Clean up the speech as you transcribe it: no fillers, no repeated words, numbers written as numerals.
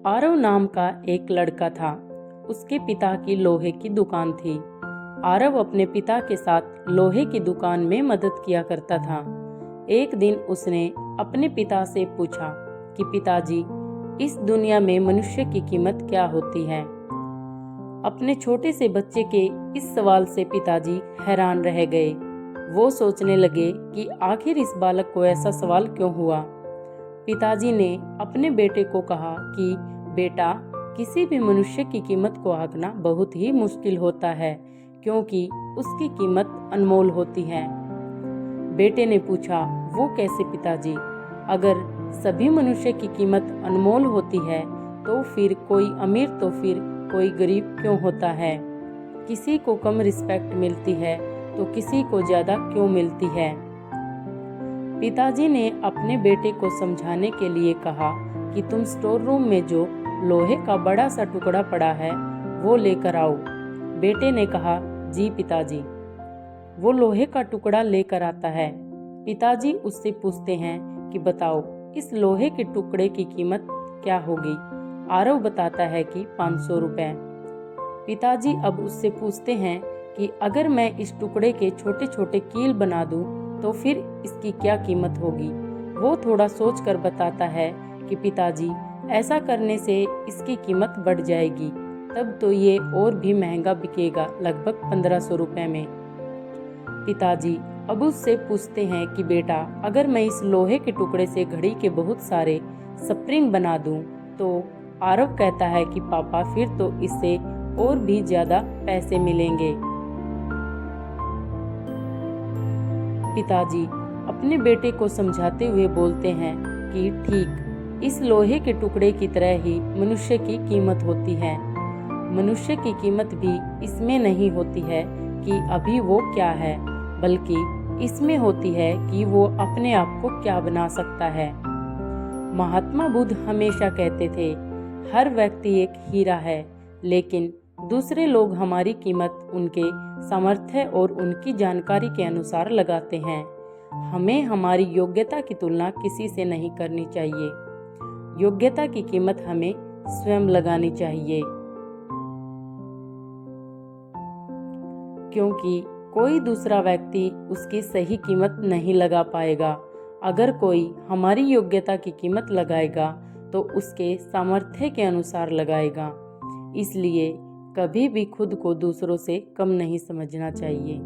आरव नाम का एक लड़का था। उसके पिता की लोहे की दुकान थी। आरव अपने पिता के साथ लोहे की दुकान में मदद किया करता था। एक दिन उसने अपने पिता से पूछा कि पिताजी, इस दुनिया में मनुष्य की कीमत क्या होती है? अपने छोटे से बच्चे के इस सवाल से पिताजी हैरान रह गए। वो सोचने लगे कि आखिर इस बालक को ऐसा सवाल क्यों हुआ। पिताजी ने अपने बेटे को कहा कि बेटा, किसी भी मनुष्य की कीमत को आंकना बहुत ही मुश्किल होता है, क्योंकि उसकी कीमत अनमोल होती है। बेटे ने पूछा, वो कैसे पिताजी? अगर सभी मनुष्य की कीमत अनमोल होती है तो फिर कोई अमीर तो फिर कोई गरीब क्यों होता है? किसी को कम रिस्पेक्ट मिलती है तो किसी को ज्यादा क्यों मिलती है? पिताजी ने अपने बेटे को समझाने के लिए कहा कि तुम स्टोर रूम में जो लोहे का बड़ा सा टुकड़ा पड़ा है वो लेकर आओ। बेटे ने कहा, जी पिताजी। वो लोहे का टुकड़ा लेकर आता है। पिताजी उससे पूछते हैं कि बताओ, इस लोहे के टुकड़े की कीमत क्या होगी? आरव बताता है कि 500 रुपए। पिताजी अब उससे पूछते हैं कि अगर मैं इस टुकड़े के छोटे छोटे कील बना दूं तो फिर इसकी क्या कीमत होगी? वो थोड़ा सोचकर बताता है कि पिताजी, ऐसा करने से इसकी कीमत बढ़ जाएगी, तब तो ये और भी महंगा बिकेगा, लगभग 1500 रुपए में। पिताजी अब उससे पूछते हैं कि बेटा, अगर मैं इस लोहे के टुकड़े से घड़ी के बहुत सारे स्प्रिंग बना दूं तो? आरव कहता है कि पापा, फिर तो इससे और भी ज्यादा पैसे मिलेंगे। पिताजी अपने बेटे को समझाते हुए बोलते हैं कि ठीक, इस लोहे के टुकड़े की तरह ही मनुष्य की कीमत होती है। मनुष्य की कीमत भी इसमें नहीं होती है कि अभी वो क्या है, बल्कि इसमें होती है कि वो अपने आप को क्या बना सकता है। महात्मा बुद्ध हमेशा कहते थे, हर व्यक्ति एक हीरा है, लेकिन दूसरे लोग हमारी कीमत उनके सामर्थ्य और उनकी जानकारी के अनुसार लगाते हैं। हमें हमारी योग्यता की तुलना किसी से नहीं करनी चाहिए। योग्यता की कीमत हमें स्वयं लगानी चाहिए, क्योंकि कोई दूसरा व्यक्ति उसकी सही कीमत नहीं लगा पाएगा। अगर कोई हमारी योग्यता की कीमत लगाएगा तो उसके सामर्थ्य के अनुसार लगाएगा। इसलिए कभी भी खुद को दूसरों से कम नहीं समझना चाहिए।